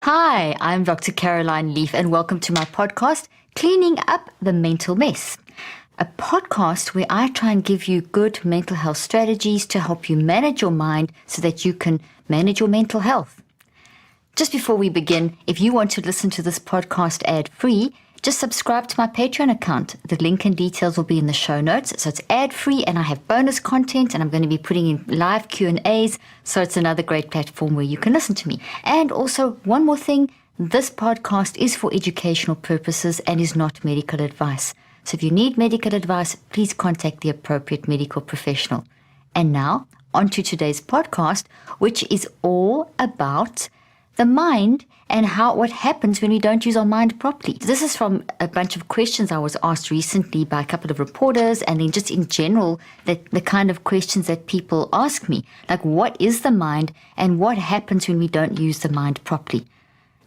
Hi, I'm Dr. Caroline Leaf, and welcome to my podcast, Cleaning Up the Mental Mess. A podcast where I try and give you good mental health strategies to help you manage your mind so that you can manage your mental health. Just before we begin, if you want to listen to this podcast ad-free, just subscribe to my Patreon account. The link and details will be in the show notes. So it's ad-free and I have bonus content and I'm going to be putting in live Q&As. So it's another great platform where you can listen to me. And also one more thing, this podcast is for educational purposes and is not medical advice. So if you need medical advice, please contact the appropriate medical professional. And now on to today's podcast, which is all about the mind and what happens when we don't use our mind properly. This is from a bunch of questions I was asked recently by a couple of reporters, and then just in general, the kind of questions that people ask me, like what is the mind and what happens when we don't use the mind properly.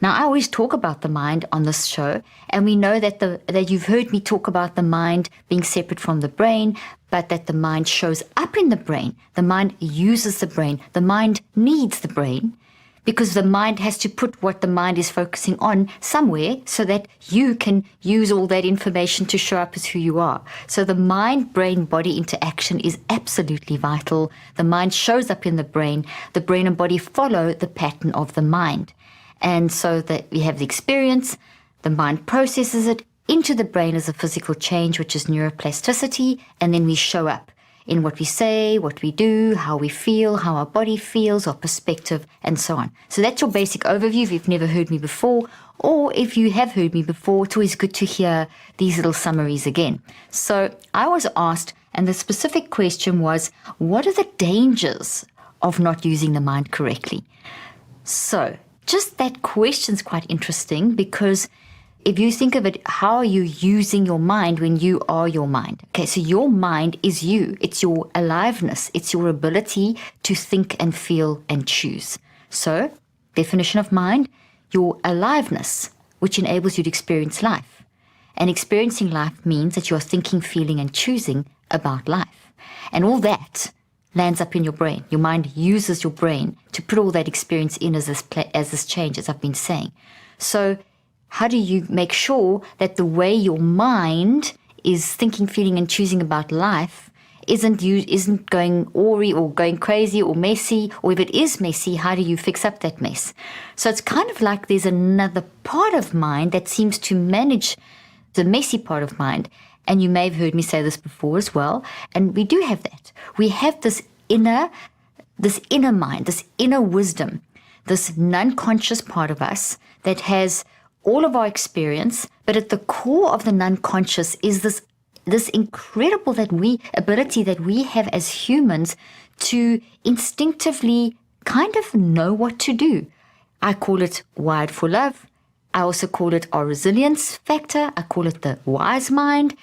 Now, I always talk about the mind on this show, and we know that you've heard me talk about the mind being separate from the brain, but that the mind shows up in the brain. The mind uses the brain. The mind needs the brain, because the mind has to put what the mind is focusing on somewhere so that you can use all that information to show up as who you are. So the mind-brain-body interaction is absolutely vital. The mind shows up in the brain and body follow the pattern of the mind. And so that we have the experience, the mind processes it into the brain as a physical change, which is neuroplasticity, and then we show up in what we say, what we do, how we feel, how our body feels, our perspective, and so on. So that's your basic overview if you've never heard me before, or if you have heard me before, it's always good to hear these little summaries again. So I was asked, and the specific question was, what are the dangers of not using the mind correctly? So just that question's quite interesting, because if you think of it, how are you using your mind when you are your mind? Okay, so your mind is you. It's your aliveness. It's your ability to think and feel and choose. So, definition of mind, your aliveness, which enables you to experience life. And experiencing life means that you are thinking, feeling, and choosing about life. And all that lands up in your brain. Your mind uses your brain to put all that experience in as this change, as I've been saying. So, how do you make sure that the way your mind is thinking, feeling, and choosing about life isn't going awry or going crazy or messy? Or if it is messy, how do you fix up that mess? So it's kind of like there's another part of mind that seems to manage the messy part of mind. And you may have heard me say this before as well. And we do have that. We have this inner mind, this inner wisdom, this non-conscious part of us that has all of our experience, but at the core of the non-conscious is this incredible ability that we have as humans to instinctively kind of know what to do. I call it wired for love. I also call it our resilience factor. I call it the wise mind.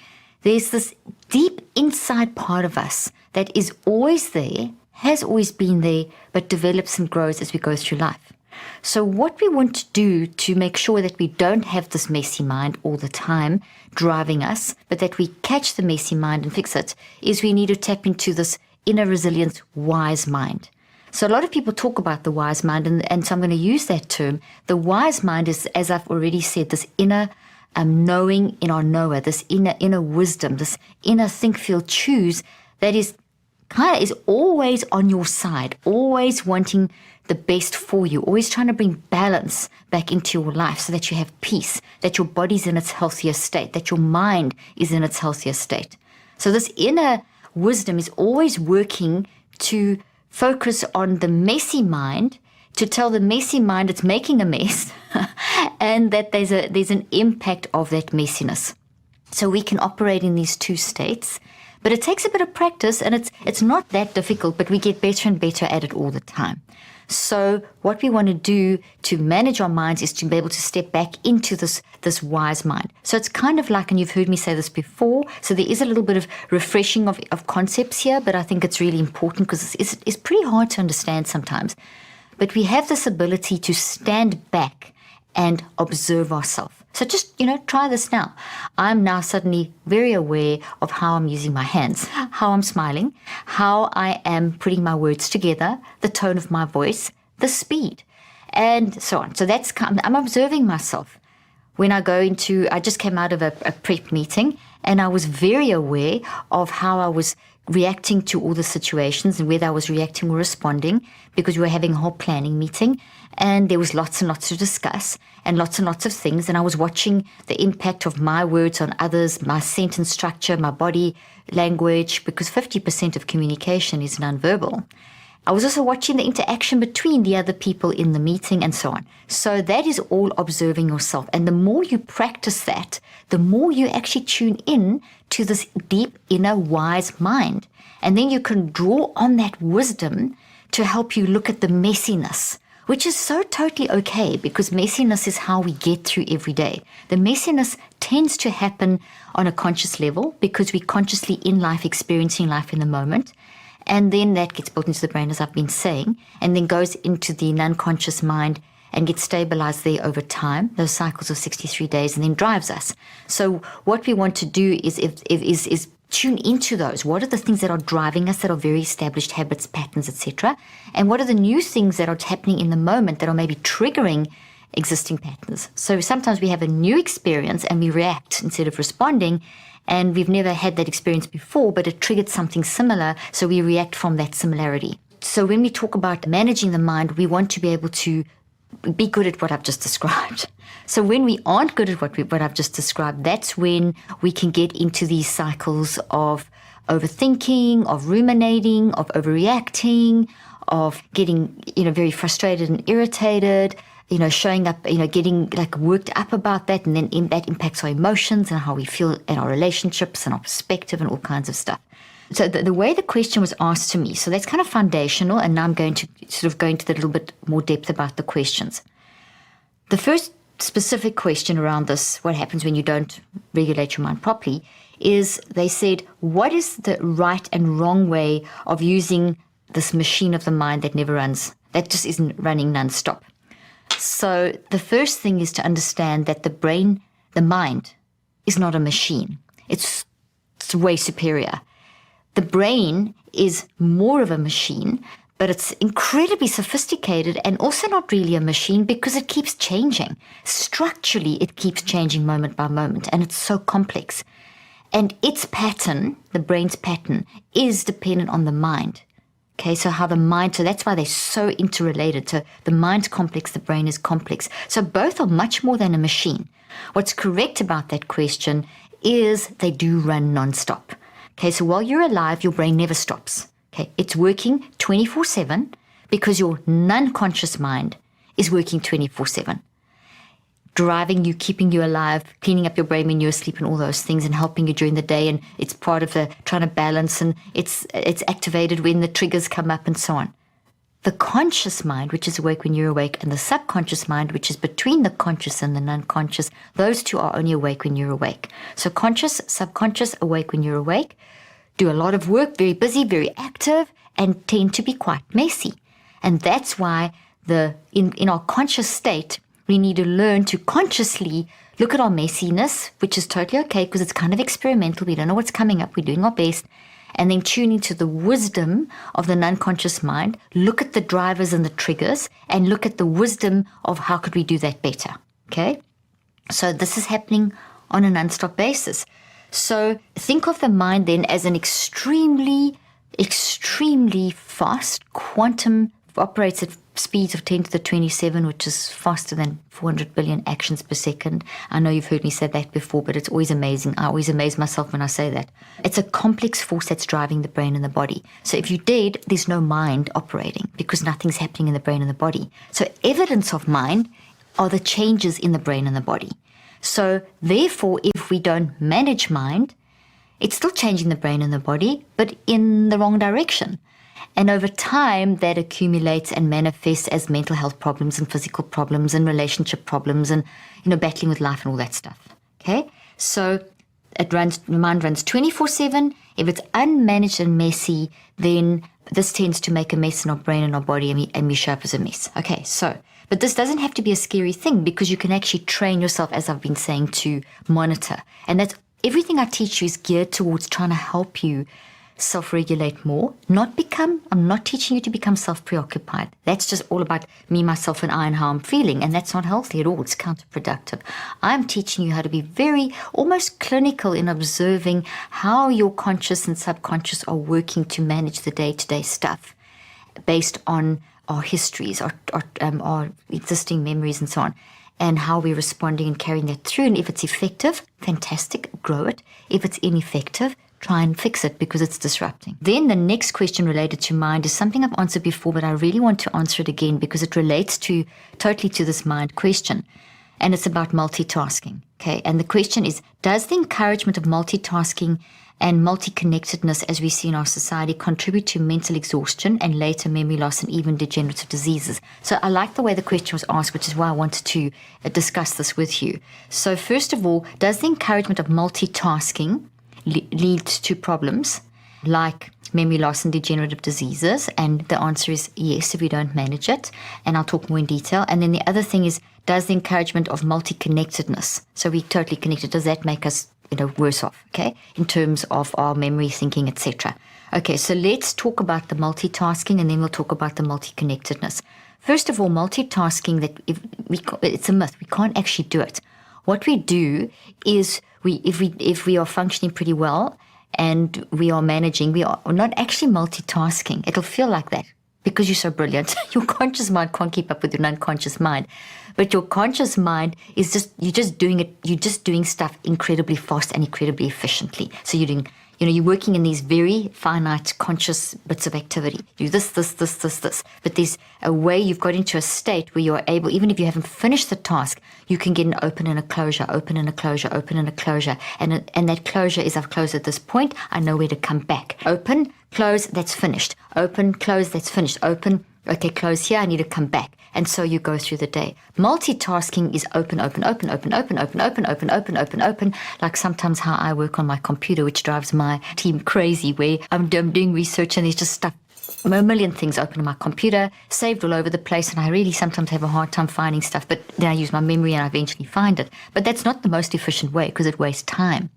There's this deep inside part of us that is always there, has always been there, but develops and grows as we go through life. So what we want to do to make sure that we don't have this messy mind all the time driving us, but that we catch the messy mind and fix it, is we need to tap into this inner resilience wise mind. So a lot of people talk about the wise mind, and so I'm going to use that term. The wise mind is, as I've already said, this inner knowing in our knower, this inner wisdom, this inner think, feel, choose that is always on your side, always wanting the best for you, always trying to bring balance back into your life so that you have peace, that your body's in its healthier state, that your mind is in its healthier state. So this inner wisdom is always working to focus on the messy mind, to tell the messy mind it's making a mess, and that there's an impact of that messiness. So we can operate in these two states, but it takes a bit of practice, and it's not that difficult, but we get better and better at it all the time. So what we want to do to manage our minds is to be able to step back into this wise mind. So it's kind of like, and you've heard me say this before, so there is a little bit of refreshing of concepts here, but I think it's really important because it's pretty hard to understand sometimes. But we have this ability to stand back and observe ourselves. So just, try this now. I'm now suddenly very aware of how I'm using my hands, how I'm smiling, how I am putting my words together, the tone of my voice, the speed. and so on. So I'm observing myself. When I just came out of a prep meeting, and I was very aware of how I was reacting to all the situations and whether I was reacting or responding, because we were having a whole planning meeting and there was lots and lots to discuss and lots of things. And I was watching the impact of my words on others, my sentence structure, my body language, because 50% of communication is nonverbal. I was also watching the interaction between the other people in the meeting and so on. So that is all observing yourself. And the more you practice that, the more you actually tune in to this deep inner wise mind. And then you can draw on that wisdom to help you look at the messiness, which is so totally okay, because messiness is how we get through every day. The messiness tends to happen on a conscious level because we're consciously in life, experiencing life in the moment. And then that gets built into the brain, as I've been saying, and then goes into the non-conscious mind and gets stabilized there over time, those cycles of 63 days, and then drives us. So what we want to do is tune into those. What are the things that are driving us, that are very established habits, patterns, etc.? And what are the new things that are happening in the moment that are maybe triggering existing patterns? So sometimes we have a new experience and we react instead of responding, and we've never had that experience before, but it triggered something similar, so we react from that similarity. So when we talk about managing the mind, we want to be able to be good at what I've just described. So when we aren't good at what I've just described, that's when we can get into these cycles of overthinking, of ruminating, of overreacting, of getting, very frustrated and irritated, showing up, getting like worked up about that, and then that impacts our emotions and how we feel in our relationships and our perspective and all kinds of stuff. So the way the question was asked to me, so that's kind of foundational, and now I'm going to sort of go into the little bit more depth about the questions. The first specific question around this, what happens when you don't regulate your mind properly, is they said, what is the right and wrong way of using this machine of the mind that never runs, that just isn't running nonstop? So the first thing is to understand that the brain, the mind, is not a machine. It's way superior. The brain is more of a machine, but it's incredibly sophisticated and also not really a machine because it keeps changing. Structurally, it keeps changing moment by moment, and it's so complex. And its pattern, the brain's pattern, is dependent on the mind. Okay, so that's why they're so interrelated. So the mind's complex, the brain is complex. So both are much more than a machine. What's correct about that question is they do run nonstop. Okay, so while you're alive, your brain never stops. Okay, it's working 24/7 because your non-conscious mind is working 24/7. Driving you, keeping you alive, cleaning up your brain when you're asleep and all those things, and helping you during the day, and it's part of the trying to balance, and it's activated when the triggers come up and so on. The conscious mind, which is awake when you're awake, and the subconscious mind, which is between the conscious and the non-conscious, those two are only awake when you're awake. So conscious, subconscious, awake when you're awake, do a lot of work, very busy, very active, and tend to be quite messy. And that's why in our conscious state, we need to learn to consciously look at our messiness, which is totally okay because it's kind of experimental. We don't know what's coming up. We're doing our best. And then tune into the wisdom of the non-conscious mind, look at the drivers and the triggers, and look at the wisdom of how could we do that better, okay? So this is happening on a non-stop basis. So think of the mind then as an extremely, extremely fast quantum, operates at speeds of 10 to the 27, which is faster than 400 billion actions per second. I know you've heard me say that before, but it's always amazing. I always amaze myself when I say that. It's a complex force that's driving the brain and the body. So if you're dead, there's no mind operating because nothing's happening in the brain and the body. So evidence of mind are the changes in the brain and the body. So therefore, if we don't manage mind, it's still changing the brain and the body, but in the wrong direction. And over time, that accumulates and manifests as mental health problems and physical problems and relationship problems and, battling with life and all that stuff. Okay? So the mind runs 24/7. If it's unmanaged and messy, then this tends to make a mess in our brain and our body, and we show up as a mess. Okay, but this doesn't have to be a scary thing because you can actually train yourself, as I've been saying, to monitor. And that's everything I teach you is geared towards trying to help you self-regulate more, I'm not teaching you to become self-preoccupied. That's just all about me, myself, and I and how I'm feeling, and that's not healthy at all. It's counterproductive. I'm teaching you how to be very, almost clinical in observing how your conscious and subconscious are working to manage the day-to-day stuff based on our histories, our existing memories and so on, and how we're responding and carrying that through. And if it's effective, fantastic, grow it. If it's ineffective, try and fix it because it's disrupting. Then the next question related to mind is something I've answered before, but I really want to answer it again because it relates totally to this mind question. And it's about multitasking. Okay. And the question is, does the encouragement of multitasking and multi-connectedness, as we see in our society, contribute to mental exhaustion and later memory loss and even degenerative diseases? So I like the way the question was asked, which is why I wanted to discuss this with you. So first of all, does the encouragement of multitasking lead to problems like memory loss and degenerative diseases? And the answer is yes, if we don't manage it. And I'll talk more in detail. And then the other thing is, does the encouragement of multi-connectedness, so we're totally connected, does that make us worse off, okay, in terms of our memory, thinking, etc. Okay, so let's talk about the multitasking and then we'll talk about the multi-connectedness. First of all, multitasking, it's a myth. We can't actually do it. What we do is if we are functioning pretty well and we are managing, we are not actually multitasking. It'll feel like that because you're so brilliant. Your conscious mind can't keep up with your unconscious mind. But your conscious mind is you're just doing stuff incredibly fast and incredibly efficiently. So you're working in these very finite conscious bits of activity. You do this. But there's a way you've got into a state where you're able, even if you haven't finished the task, you can get an open and a closure, open and a closure, open and a closure. And that closure is, I've closed at this point, I know where to come back. Open, close, that's finished. Open, close, that's finished. Open, okay, close here, I need to come back. And so you go through the day. Multitasking is open, like sometimes how I work on my computer, which drives my team crazy, where I'm doing research and there's just stuff, a million things open on my computer, saved all over the place, and I really sometimes have a hard time finding stuff, but then I use my memory and I eventually find it. But that's not the most efficient way because it wastes time.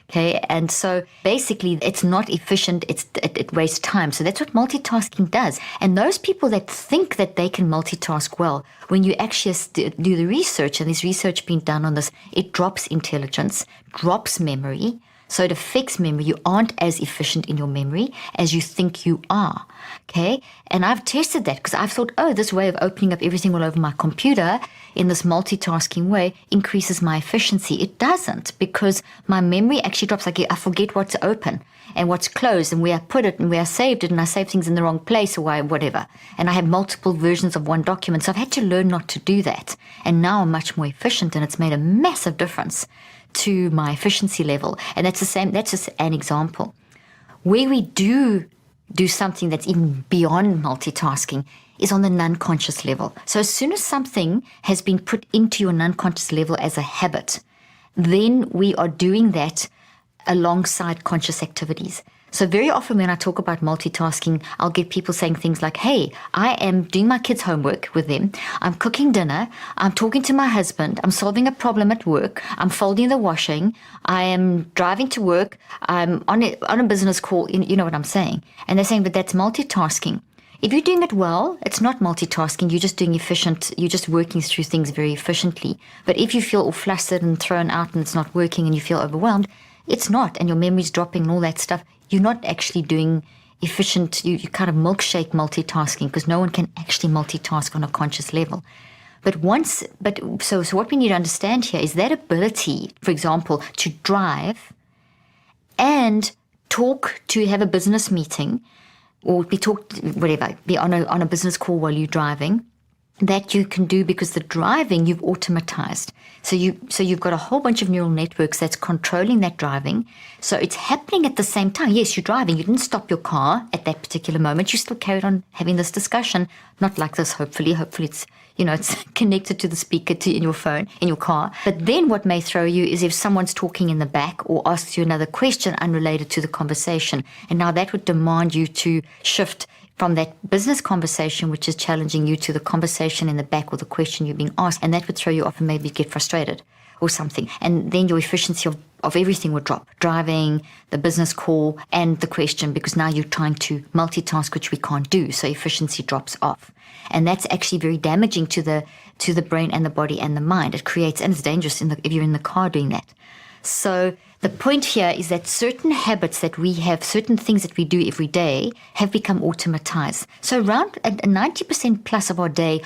Okay, and so basically it's not efficient, it wastes time. So that's what multitasking does. And those people that think that they can multitask well, when you actually do the research, and there's research being done on this, it drops intelligence, drops memory. So it affects memory. You aren't as efficient in your memory as you think you are. Okay, and I've tested that because I've thought, this way of opening up everything all over my computer in this multitasking way increases my efficiency. It doesn't, because my memory actually drops. Like I forget what's open and what's closed and where I put it and where I saved it, and I saved things in the wrong place or whatever. And I have multiple versions of one document. So I've had to learn not to do that. And now I'm much more efficient, and it's made a massive difference to my efficiency level. And that's just an example. Where we do something that's even beyond multitasking is on the non-conscious level. So as soon as something has been put into your non-conscious level as a habit, then we are doing that alongside conscious activities. So very often when I talk about multitasking, I'll get people saying things like, hey, I am doing my kids' homework with them. I'm cooking dinner. I'm talking to my husband. I'm solving a problem at work. I'm folding the washing. I am driving to work. I'm on a business call. You know what I'm saying? And they're saying, but that's multitasking. If you're doing it well, it's not multitasking. You're just doing efficient. You're just working through things very efficiently. But if you feel all flustered and thrown out and it's not working and you feel overwhelmed, it's not, and your memory's dropping and all that stuff, you're not actually doing efficient, you kind of milkshake multitasking, because no one can actually multitask on a conscious level. So what we need to understand here is that ability, for example, to drive and to have a business meeting, or be on a business call while you're driving, that you can do because the driving you've automatized. So you've got a whole bunch of neural networks that's controlling that driving. So it's happening at the same time. Yes, you're driving. You didn't stop your car at that particular moment. You still carried on having this discussion. Not like this, hopefully. Hopefully it's, it's connected to the speaker in your phone, in your car. But then what may throw you is if someone's talking in the back or asks you another question unrelated to the conversation. And now that would demand you to shift from that business conversation, which is challenging you, to the conversation in the back or the question you're being asked. And that would throw you off and maybe get frustrated. or something. And then your efficiency of everything would drop. Driving, the business call, and the question, because now you're trying to multitask, which we can't do. So efficiency drops off. And that's actually very damaging to the brain and the body and the mind. It creates, and it's dangerous if you're in the car doing that. So the point here is that certain habits that we have, certain things that we do every day have become automatized. So around 90% plus of our day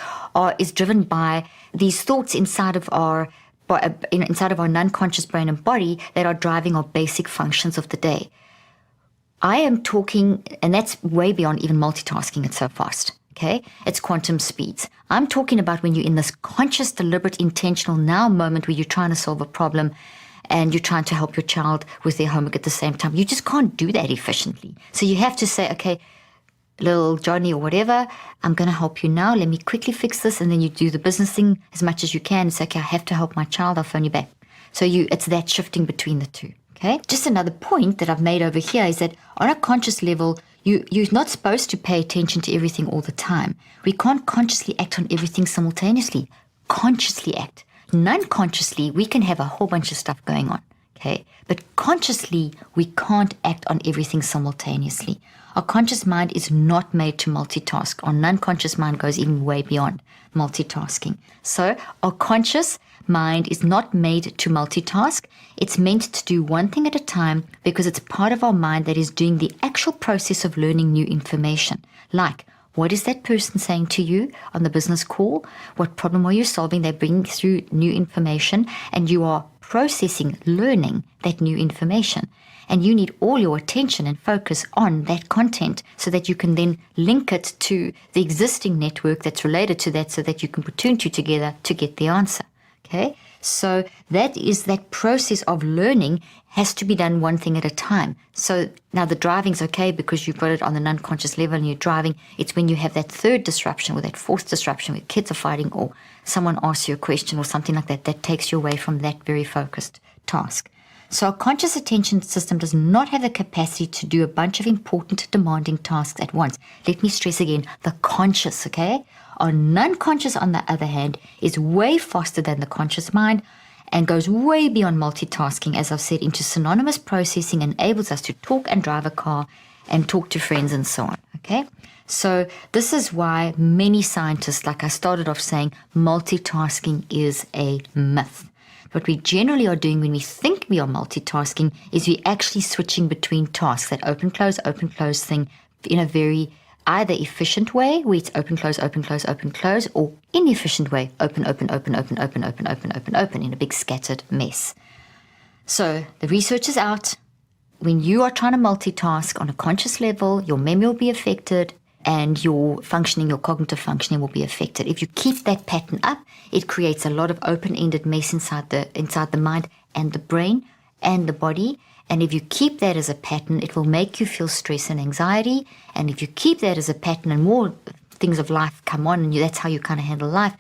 is driven by these thoughts inside of our non-conscious brain and body that are driving our basic functions of the day. I am talking, and that's way beyond even multitasking, it's so fast. Okay, it's quantum speeds. I'm talking about when you're in this conscious, deliberate, intentional now moment where you're trying to solve a problem and you're trying to help your child with their homework at the same time. You just can't do that efficiently. So you have to say, okay, little Johnny or whatever, I'm going to help you now. Let me quickly fix this. And then you do the business thing as much as you can. It's okay, I have to help my child. I'll phone you back. So it's that shifting between the two. Okay. Just another point that I've made over here is that on a conscious level, you're not supposed to pay attention to everything all the time. We can't consciously act on everything simultaneously. Consciously act. Non-consciously, we can have a whole bunch of stuff going on. Okay. But consciously, we can't act on everything simultaneously. Our conscious mind is not made to multitask. Our non-conscious mind goes even way beyond multitasking. So our conscious mind is not made to multitask. It's meant to do one thing at a time because it's part of our mind that is doing the actual process of learning new information. Like, what is that person saying to you on the business call? What problem are you solving? They're bringing through new information and you are processing, learning that new information. And you need all your attention and focus on that content so that you can then link it to the existing network that's related to that so that you can put two and two together to get the answer. Okay, so that process of learning has to be done one thing at a time. So now the driving's okay because you've got it on the non-conscious level and you're driving. It's when you have that third disruption or that fourth disruption where kids are fighting or someone asks you a question or something like that, that takes you away from that very focused task. So our conscious attention system does not have the capacity to do a bunch of important, demanding tasks at once. Let me stress again, the conscious, okay? Our non-conscious, on the other hand, is way faster than the conscious mind and goes way beyond multitasking, as I've said, into synonymous processing, enables us to talk and drive a car and talk to friends and so on, okay? So this is why many scientists, like I started off saying, multitasking is a myth. What we generally are doing when we think we are multitasking is we're actually switching between tasks, that open, close thing in a very either efficient way, where it's open, close, or inefficient way, open, in a big scattered mess. So the research is out. When you are trying to multitask on a conscious level, your memory will be affected and your cognitive functioning will be affected. If you keep that pattern up, it creates a lot of open-ended mess inside the mind and the brain and the body. And if you keep that as a pattern, it will make you feel stress and anxiety. And if you keep that as a pattern and more things of life come on, and that's how you kind of handle life,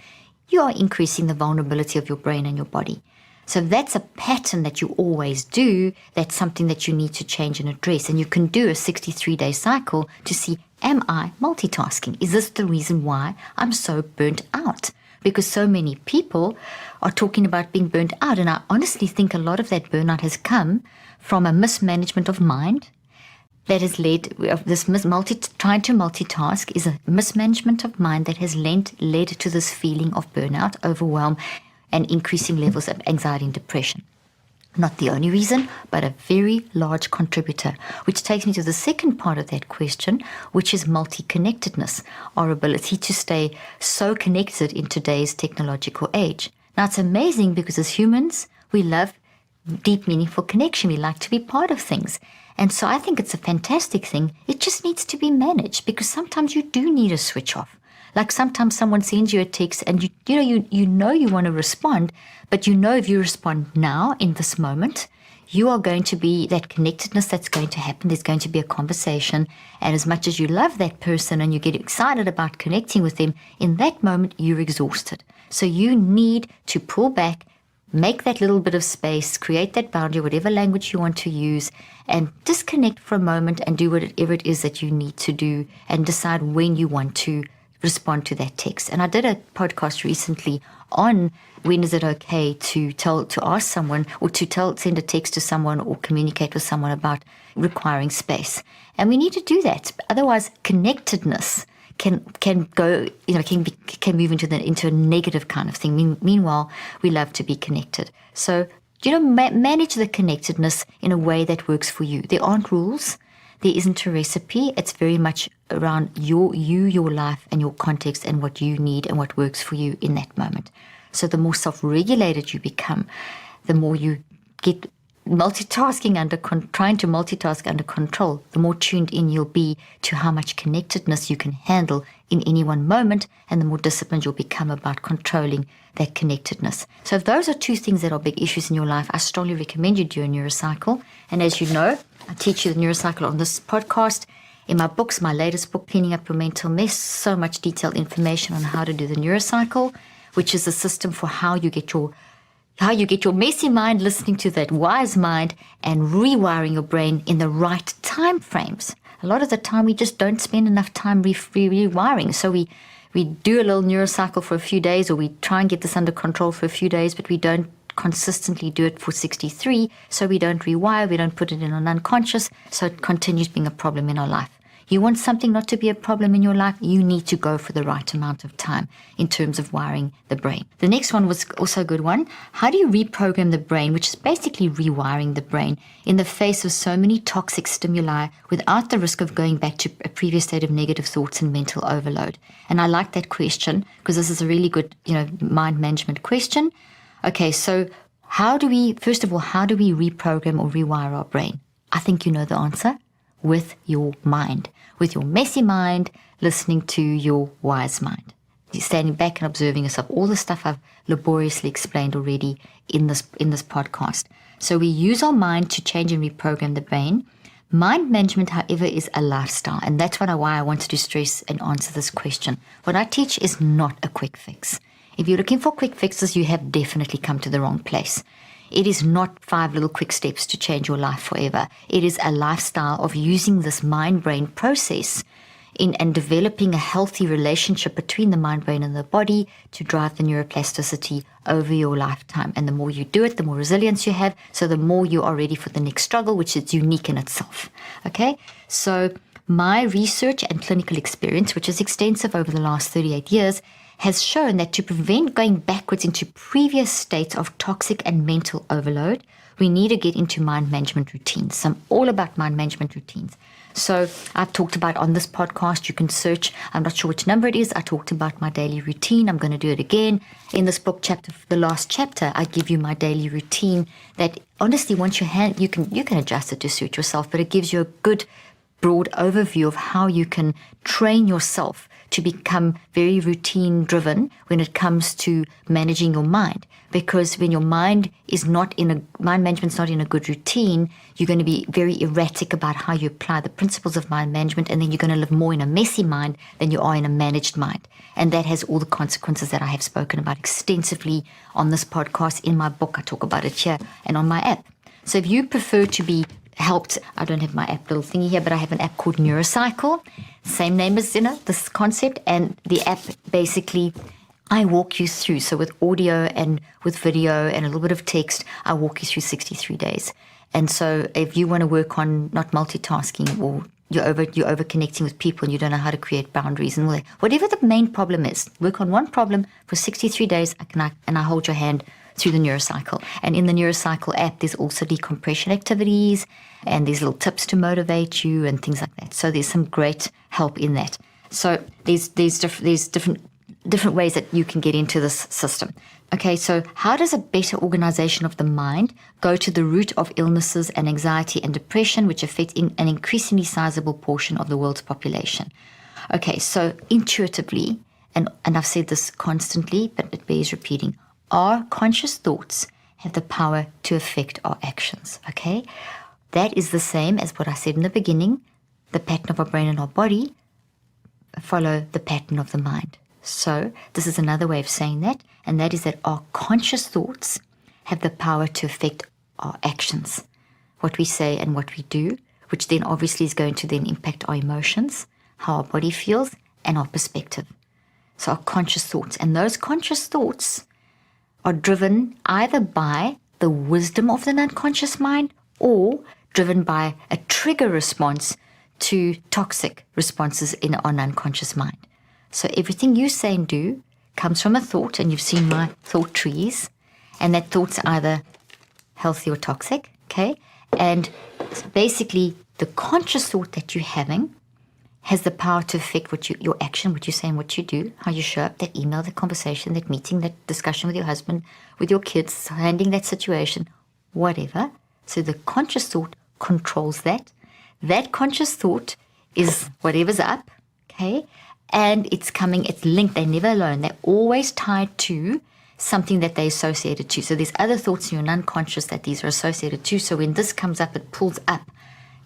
you are increasing the vulnerability of your brain and your body. So if that's a pattern that you always do, that's something that you need to change and address. And you can do a 63-day cycle to see, am I multitasking? Is this the reason why I'm so burnt out? Because so many people are talking about being burnt out. And I honestly think a lot of that burnout has come from a mismanagement of mind that has led, this trying to multitask is a mismanagement of mind that has led to this feeling of burnout, overwhelm, and increasing levels of anxiety and depression. Not the only reason, but a very large contributor, which takes me to the second part of that question, which is multi-connectedness, our ability to stay so connected in today's technological age. Now, it's amazing because as humans, we love deep, meaningful connection. We like to be part of things. And so I think it's a fantastic thing. It just needs to be managed because sometimes you do need a switch off. Like sometimes someone sends you a text and you know you want to respond, but you know if you respond now in this moment, you are going to be that connectedness that's going to happen. There's going to be a conversation. And as much as you love that person and you get excited about connecting with them, in that moment, you're exhausted. So you need to pull back, make that little bit of space, create that boundary, whatever language you want to use, and disconnect for a moment and do whatever it is that you need to do and decide when you want to respond to that text. And I did a podcast recently on when is it okay to ask someone or send a text to someone or communicate with someone about requiring space. And we need to do that. Otherwise, connectedness can go, can move into a negative kind of thing. Meanwhile, we love to be connected. So, manage the connectedness in a way that works for you. There aren't rules. There isn't a recipe. It's very much around your life and your context and what you need and what works for you in that moment. So the more self-regulated you become, the more you get trying to multitask under control, the more tuned in you'll be to how much connectedness you can handle in any one moment, and the more disciplined you'll become about controlling that connectedness. So if those are two things that are big issues in your life, I strongly recommend you do a neurocycle. And as you know, I teach you the neurocycle on this podcast. In my books, my latest book, Cleaning Up Your Mental Mess, so much detailed information on how to do the neurocycle, which is a system for how you get your messy mind listening to that wise mind and rewiring your brain in the right time frames. A lot of the time we just don't spend enough time rewiring. So we do a little neurocycle for a few days, or we try and get this under control for a few days, but we don't consistently do it for 63. So we don't rewire, we don't put it in an unconscious, so it continues being a problem in our life. You want something not to be a problem in your life, you need to go for the right amount of time in terms of wiring the brain. The next one was also a good one. How do you reprogram the brain, which is basically rewiring the brain in the face of so many toxic stimuli without the risk of going back to a previous state of negative thoughts and mental overload? And I like that question because this is a really good, mind management question. Okay, so how do we reprogram or rewire our brain? I think you know the answer. With your mind, with your messy mind, listening to your wise mind. You're standing back and observing yourself. All the stuff I've laboriously explained already in this podcast. So we use our mind to change and reprogram the brain. Mind management, however, is a lifestyle, and that's why I wanted to stress and answer this question. What I teach is not a quick fix. If you're looking for quick fixes, you have definitely come to the wrong place. It is not 5 little quick steps to change your life forever. It is a lifestyle of using this mind-brain process and developing a healthy relationship between the mind, brain, and the body to drive the neuroplasticity over your lifetime. And the more you do it, the more resilience you have, so the more you are ready for the next struggle, which is unique in itself. Okay? So my research and clinical experience, which is extensive over the last 38 years, has shown that to prevent going backwards into previous states of toxic and mental overload, we need to get into mind management routines. So I'm all about mind management routines. So I've talked about on this podcast, you can search, I'm not sure which number it is, I talked about my daily routine. I'm going to do it again. In this book chapter, the last chapter, I give you my daily routine that honestly, once you can adjust it to suit yourself, but it gives you a good broad overview of how you can train yourself to become very routine driven when it comes to managing your mind. Because when your mind management's not in a good routine, you're going to be very erratic about how you apply the principles of mind management, and then you're going to live more in a messy mind than you are in a managed mind. And that has all the consequences that I have spoken about extensively on this podcast. In my book, I talk about it here, and on my app. So if you prefer to be helped, I don't have my app little thingy here, but I have an app called Neurocycle, same name as this concept, and the app basically I walk you through. So with audio and with video and a little bit of text, I walk you through 63 days. And so if you want to work on not multitasking, or you're over connecting with people and you don't know how to create boundaries and all that, whatever the main problem is, work on one problem for 63 days, I hold your hand through the Neurocycle. And in the Neurocycle app, there's also decompression activities and there's little tips to motivate you and things like that. So there's some great help in that. So there's different ways that you can get into this system. Okay, so how does a better organization of the mind go to the root of illnesses and anxiety and depression, which affect an increasingly sizable portion of the world's population? Okay, so intuitively, and I've said this constantly, but it bears repeating, our conscious thoughts have the power to affect our actions, okay? That is the same as what I said in the beginning. The pattern of our brain and our body follow the pattern of the mind. So this is another way of saying that, and that is that our conscious thoughts have the power to affect our actions, what we say and what we do, which then obviously is going to then impact our emotions, how our body feels, and our perspective. So our conscious thoughts. And those conscious thoughts are driven either by the wisdom of the unconscious mind or driven by a trigger response to toxic responses in our unconscious mind. So everything you say and do comes from a thought, and you've seen my thought trees, and that thought's either healthy or toxic, okay? And basically, the conscious thought that you're having has the power to affect your action, what you say and what you do, how you show up, that email, that conversation, that meeting, that discussion with your husband, with your kids, handling that situation, whatever. So the conscious thought controls that. That conscious thought is whatever's up, okay? And it's linked, they're never alone. They're always tied to something that they're associated to. So there's other thoughts in your unconscious that these are associated to. So when this comes up, it pulls up.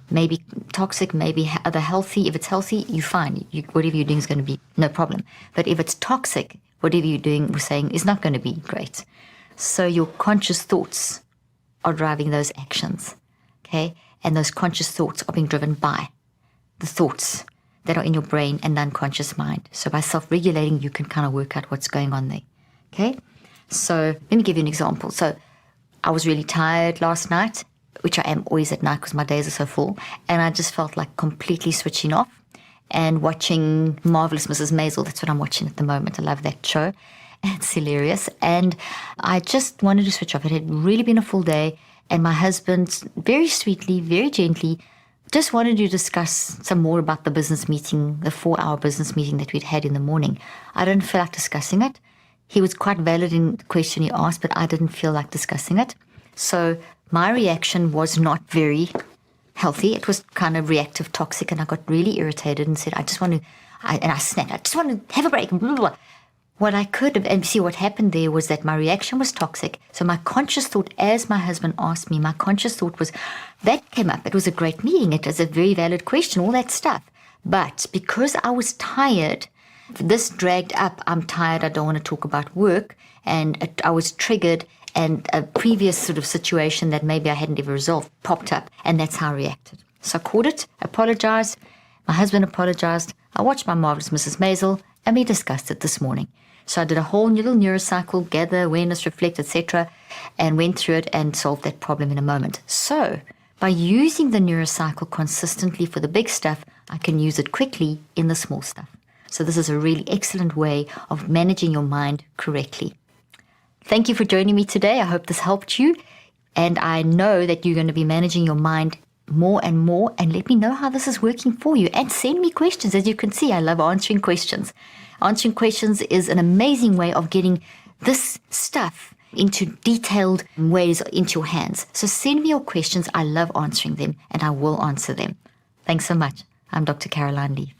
Maybe toxic, maybe other healthy. If it's healthy, you're fine. Whatever you're doing is going to be no problem. But if it's toxic, whatever you're doing, we're saying, is not going to be great. So your conscious thoughts are driving those actions, okay? And those conscious thoughts are being driven by the thoughts that are in your brain and the unconscious mind. So by self-regulating, you can kind of work out what's going on there, okay? So let me give you an example. So I was really tired last night, which I am always at night because my days are so full, and I just felt like completely switching off and watching Marvelous Mrs. Maisel. That's what I'm watching at the moment. I love that show. It's hilarious. And I just wanted to switch off. It had really been a full day, and my husband, very sweetly, very gently, just wanted to discuss some more about the business meeting, the 4-hour business meeting that we'd had in the morning. I didn't feel like discussing it. He was quite valid in the question he asked, but I didn't feel like discussing it. So my reaction was not very healthy. It was kind of reactive, toxic, and I got really irritated and said, I snapped, I just want to have a break, blah, blah, blah. What I could have, and see what happened there was that my reaction was toxic. So my conscious thought, as my husband asked me, my conscious thought was, that came up. It was a great meeting. It was a very valid question, all that stuff. But because I was tired, this dragged up, I'm tired, I don't want to talk about work, and I was triggered, and a previous sort of situation that maybe I hadn't ever resolved popped up, and that's how I reacted. So I caught it, apologized, my husband apologized, I watched my Marvelous Mrs. Maisel, and we discussed it this morning. So I did a whole little neurocycle, gather, awareness, reflect, etc., and went through it and solved that problem in a moment. So by using the neurocycle consistently for the big stuff, I can use it quickly in the small stuff. So this is a really excellent way of managing your mind correctly. Thank you for joining me today. I hope this helped you. And I know that you're going to be managing your mind more and more. And let me know how this is working for you. And send me questions. As you can see, I love answering questions. Answering questions is an amazing way of getting this stuff into detailed ways into your hands. So send me your questions. I love answering them, and I will answer them. Thanks so much. I'm Dr. Caroline Leaf.